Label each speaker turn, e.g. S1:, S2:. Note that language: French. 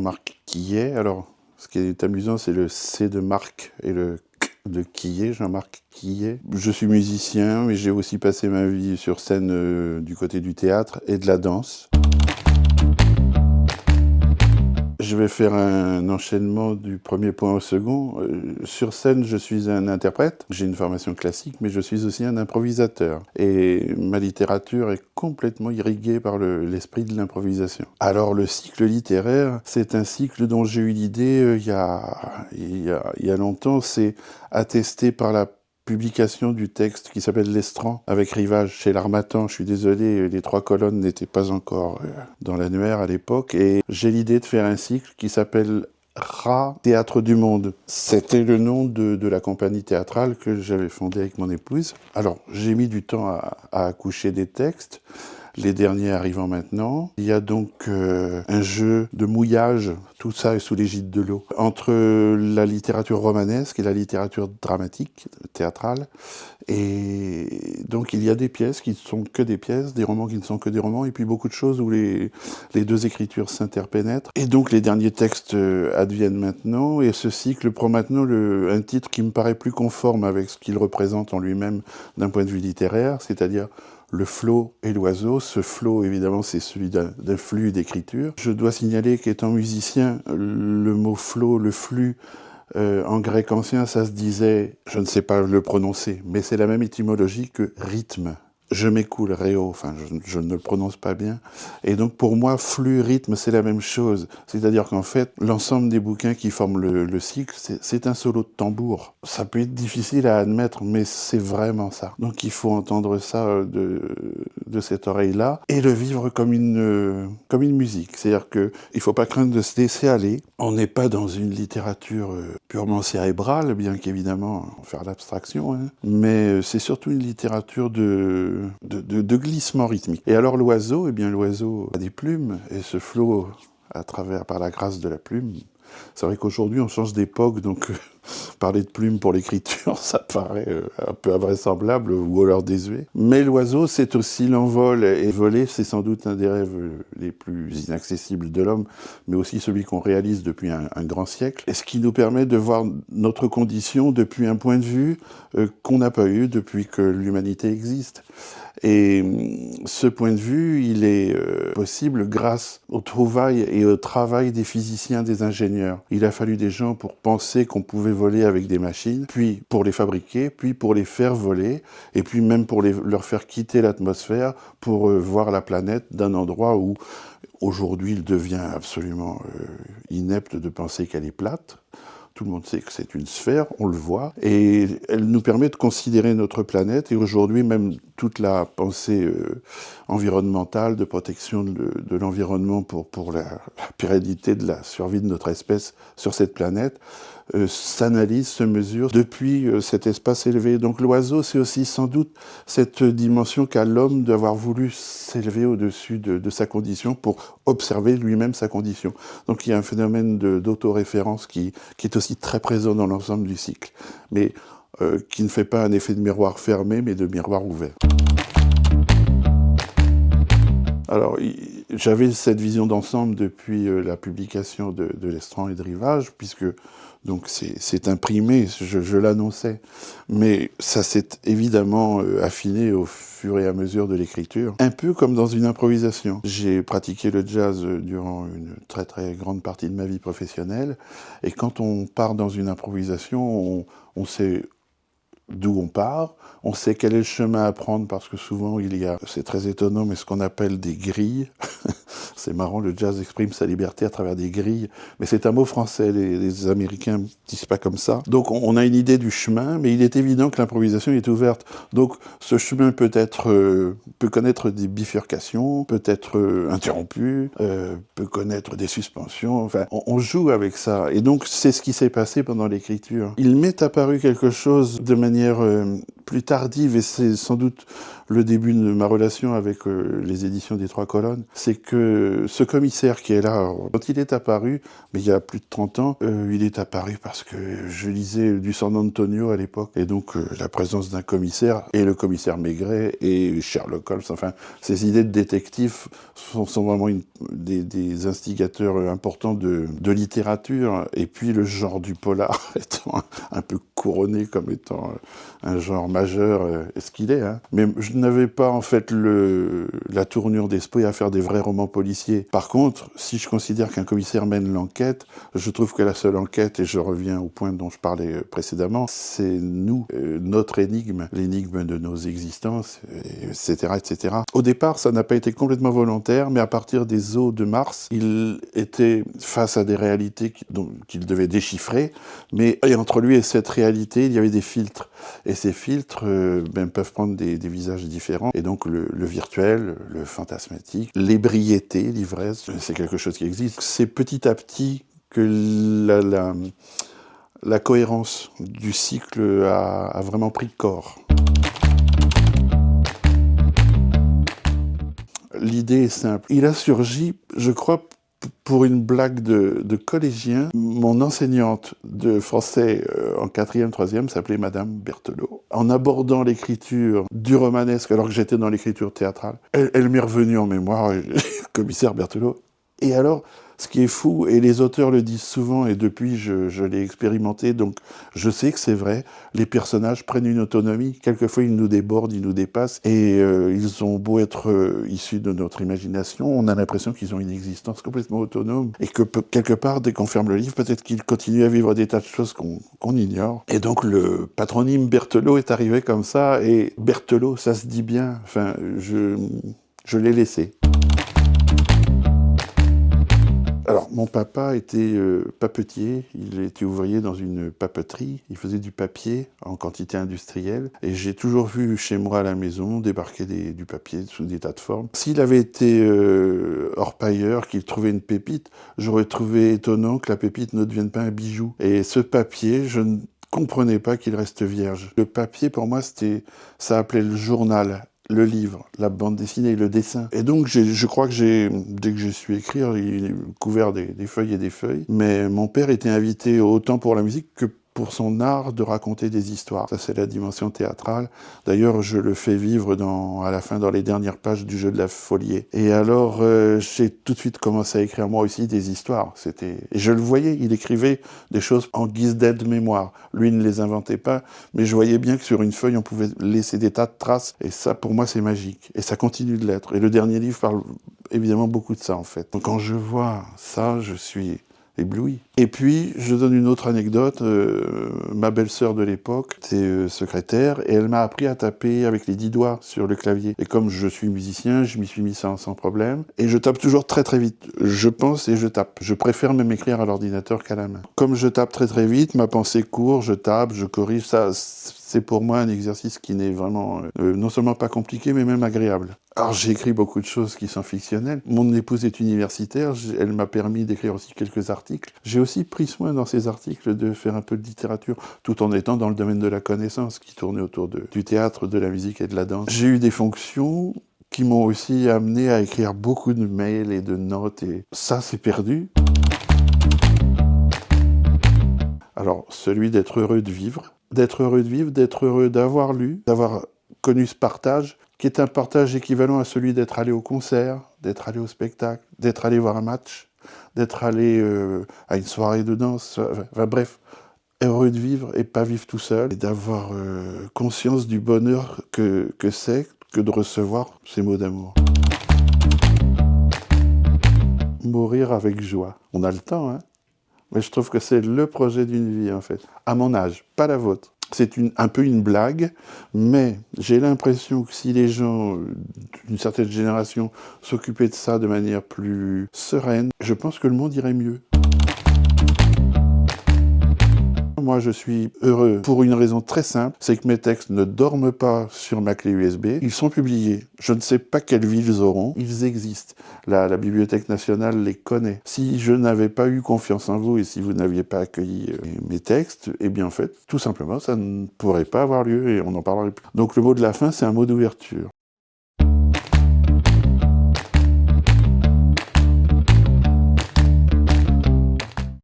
S1: Jean-Marc Quillet. Alors, ce qui est amusant, c'est le C de Marc et le Q de Quillet, Jean-Marc Quillet. Je suis musicien, mais j'ai aussi passé ma vie sur scène du côté du théâtre et de la danse. Je vais faire un enchaînement du premier point au second. Sur scène, je suis un interprète. J'ai une formation classique, mais je suis aussi un improvisateur. Et ma littérature est complètement irriguée par l'esprit de l'improvisation. Alors, le cycle littéraire, c'est un cycle dont j'ai eu l'idée il y a longtemps. C'est attesté par la publication du texte qui s'appelle L'Estran, avec Rivage chez l'Harmattan. Je suis désolé, les 3 colonnes n'étaient pas encore dans l'annuaire à l'époque. Et j'ai l'idée de faire un cycle qui s'appelle RA Théâtre du Monde. C'était le nom de la compagnie théâtrale que j'avais fondée avec mon épouse. Alors, j'ai mis du temps à accoucher des textes. Les derniers arrivant maintenant. Il y a donc un jeu de mouillage, tout ça est sous l'égide de l'eau, entre la littérature romanesque et la littérature dramatique, théâtrale. Et donc il y a des pièces qui ne sont que des pièces, des romans qui ne sont que des romans, et puis beaucoup de choses où les deux écritures s'interpénètrent. Et donc les derniers textes adviennent maintenant, et ce cycle prend maintenant un titre qui me paraît plus conforme avec ce qu'il représente en lui-même d'un point de vue littéraire, c'est-à-dire le flot et l'oiseau. Ce flot, évidemment, c'est celui d'un flux d'écriture. Je dois signaler qu'étant musicien, le mot flot, le flux, en grec ancien, ça se disait, je ne sais pas le prononcer, mais c'est la même étymologie que rythme. Je m'écoule, réo, enfin je ne le prononce pas bien. Et donc pour moi, flux, rythme, c'est la même chose. C'est-à-dire qu'en fait, l'ensemble des bouquins qui forment le cycle, c'est un solo de tambour. Ça peut être difficile à admettre, mais c'est vraiment ça. Donc il faut entendre ça de cette oreille-là et le vivre comme une musique. C'est-à-dire qu'il ne faut pas craindre de se laisser aller. On n'est pas dans une littérature purement cérébrale, bien qu'évidemment, faire l'abstraction, hein. Mais c'est surtout une littérature de glissement rythmique. Et alors l'oiseau, eh bien l'oiseau a des plumes, et ce flot par la grâce de la plume. C'est vrai qu'aujourd'hui on change d'époque, donc parler de plumes pour l'écriture, ça paraît un peu invraisemblable ou alors désuet. Mais l'oiseau, c'est aussi l'envol, et voler, c'est sans doute un des rêves les plus inaccessibles de l'homme, mais aussi celui qu'on réalise depuis un grand siècle, et ce qui nous permet de voir notre condition depuis un point de vue qu'on n'a pas eu depuis que l'humanité existe. Et ce point de vue, il est possible grâce aux trouvailles et au travail des physiciens, des ingénieurs. Il a fallu des gens pour penser qu'on pouvait voler avec des machines, puis pour les fabriquer, puis pour les faire voler, et puis même pour leur faire quitter l'atmosphère pour voir la planète d'un endroit où aujourd'hui il devient absolument inepte de penser qu'elle est plate. Tout le monde sait que c'est une sphère, on le voit, et elle nous permet de considérer notre planète, et aujourd'hui même toute la pensée environnementale, de protection de l'environnement pour la pérennité de la survie de notre espèce sur cette planète, s'analyse, se mesure depuis cet espace élevé. Donc l'oiseau, c'est aussi sans doute cette dimension qu'a l'homme d'avoir voulu s'élever au-dessus de sa condition pour observer lui-même sa condition. Donc il y a un phénomène d'autoréférence qui est aussi très présent dans l'ensemble du cycle, mais qui ne fait pas un effet de miroir fermé, mais de miroir ouvert. Alors, j'avais cette vision d'ensemble depuis la publication de L'Estran et de Rivage, puisque donc c'est imprimé, je l'annonçais, mais ça s'est évidemment affiné au fur et à mesure de l'écriture, un peu comme dans une improvisation. J'ai pratiqué le jazz durant une très très grande partie de ma vie professionnelle, et quand on part dans une improvisation, on sait d'où on part, on sait quel est le chemin à prendre, parce que souvent il y a, c'est très étonnant, mais ce qu'on appelle des grilles. C'est marrant, le jazz exprime sa liberté à travers des grilles, mais c'est un mot français, les Américains ne disent pas comme ça. Donc on a une idée du chemin, mais il est évident que l'improvisation est ouverte. Donc ce chemin peut connaître des bifurcations, peut être interrompu, peut connaître des suspensions, enfin on joue avec ça. Et donc c'est ce qui s'est passé pendant l'écriture. Il m'est apparu quelque chose de manière plus tardive, et c'est sans doute le début de ma relation avec les éditions des Trois Colonnes, c'est que ce commissaire qui est là, quand il est apparu, mais il y a plus de 30 ans, il est apparu parce que je lisais du San Antonio à l'époque, et donc la présence d'un commissaire, et le commissaire Maigret, et Sherlock Holmes, enfin, ces idées de détective sont vraiment des instigateurs importants de littérature, et puis le genre du polar étant un peu couronné comme étant un genre majeur, ce qu'il est. Hein. Mais je n'avais pas en fait la tournure d'esprit à faire des vrais romans policiers. Par contre, si je considère qu'un commissaire mène l'enquête, je trouve que la seule enquête, et je reviens au point dont je parlais précédemment, c'est nous, notre énigme, l'énigme de nos existences, etc., etc. Au départ, ça n'a pas été complètement volontaire, mais à partir des eaux de Mars, il était face à des réalités qu'il devait déchiffrer, mais entre lui et cette réalité, il y avait des filtres. Et ces filtres peuvent prendre des visages différents. Et donc le virtuel, le fantasmatique, l'ébriété, l'ivresse, c'est quelque chose qui existe. C'est petit à petit que la cohérence du cycle a vraiment pris corps. L'idée est simple. Il a surgi, je crois, pour une blague de collégien. Mon enseignante de français en 4e, 3e s'appelait Madame Berthelot. En abordant l'écriture du romanesque, alors que j'étais dans l'écriture théâtrale, elle m'est revenue en mémoire, commissaire Berthelot. Et alors, ce qui est fou, et les auteurs le disent souvent, et depuis je l'ai expérimenté, donc je sais que c'est vrai, les personnages prennent une autonomie, quelquefois ils nous débordent, ils nous dépassent, et ils ont beau être issus de notre imagination, on a l'impression qu'ils ont une existence complètement autonome, et que quelque part, dès qu'on ferme le livre, peut-être qu'ils continuent à vivre des tas de choses qu'on ignore. Et donc le patronyme Berthelot est arrivé comme ça, et Berthelot, ça se dit bien, enfin, je l'ai laissé. Alors, mon papa était papetier, il était ouvrier dans une papeterie, il faisait du papier en quantité industrielle, et j'ai toujours vu chez moi à la maison débarquer du papier sous des tas de formes. S'il avait été orpailleur, qu'il trouvait une pépite, j'aurais trouvé étonnant que la pépite ne devienne pas un bijou. Et ce papier, je ne comprenais pas qu'il reste vierge. Le papier, pour moi, ça appelait le journal. Le livre, la bande dessinée, le dessin. Et donc, je crois que dès que j'ai su écrire, il est couvert des feuilles et des feuilles. Mais mon père était invité autant pour la musique que pour son art de raconter des histoires. Ça, c'est la dimension théâtrale. D'ailleurs, je le fais vivre à la fin, dans les dernières pages du jeu de la Foliée. Et alors, j'ai tout de suite commencé à écrire moi aussi des histoires. Et je le voyais, il écrivait des choses en guise d'aide-mémoire. Lui ne les inventait pas, mais je voyais bien que sur une feuille, on pouvait laisser des tas de traces. Et ça, pour moi, c'est magique. Et ça continue de l'être. Et le dernier livre parle évidemment beaucoup de ça, en fait. Donc, quand je vois ça, je suis ébloui. Et puis, je donne une autre anecdote. Ma belle-sœur de l'époque était secrétaire, et elle m'a appris à taper avec les 10 doigts sur le clavier. Et comme je suis musicien, je m'y suis mis sans problème. Et je tape toujours très très vite. Je pense et je tape. Je préfère même écrire à l'ordinateur qu'à la main. Comme je tape très très vite, ma pensée court, je tape, je corrige. Ça, c'est pour moi un exercice qui n'est vraiment non seulement pas compliqué, mais même agréable. Alors j'ai écrit beaucoup de choses qui sont fictionnelles. Mon épouse est universitaire, elle m'a permis d'écrire aussi quelques articles. J'ai aussi pris soin dans ces articles de faire un peu de littérature, tout en étant dans le domaine de la connaissance, qui tournait autour du théâtre, de la musique et de la danse. J'ai eu des fonctions qui m'ont aussi amené à écrire beaucoup de mails et de notes, et ça c'est perdu. Alors, celui d'être heureux de vivre, d'être heureux d'avoir lu, d'avoir connu ce partage, qui est un partage équivalent à celui d'être allé au concert, d'être allé au spectacle, d'être allé voir un match, d'être allé à une soirée de danse, enfin bref, heureux de vivre et pas vivre tout seul, et d'avoir conscience du bonheur que c'est que de recevoir ces mots d'amour. Mourir avec joie. On a le temps, hein? Mais je trouve que c'est le projet d'une vie, en fait. À mon âge, pas la vôtre. C'est un peu une blague, mais j'ai l'impression que si les gens d'une certaine génération s'occupaient de ça de manière plus sereine, je pense que le monde irait mieux. Moi, je suis heureux pour une raison très simple, c'est que mes textes ne dorment pas sur ma clé USB. Ils sont publiés. Je ne sais pas quelle vie ils auront. Ils existent. La Bibliothèque nationale les connaît. Si je n'avais pas eu confiance en vous et si vous n'aviez pas accueilli mes textes, eh bien, en fait, tout simplement, ça ne pourrait pas avoir lieu et on n'en parlerait plus. Donc, le mot de la fin, c'est un mot d'ouverture.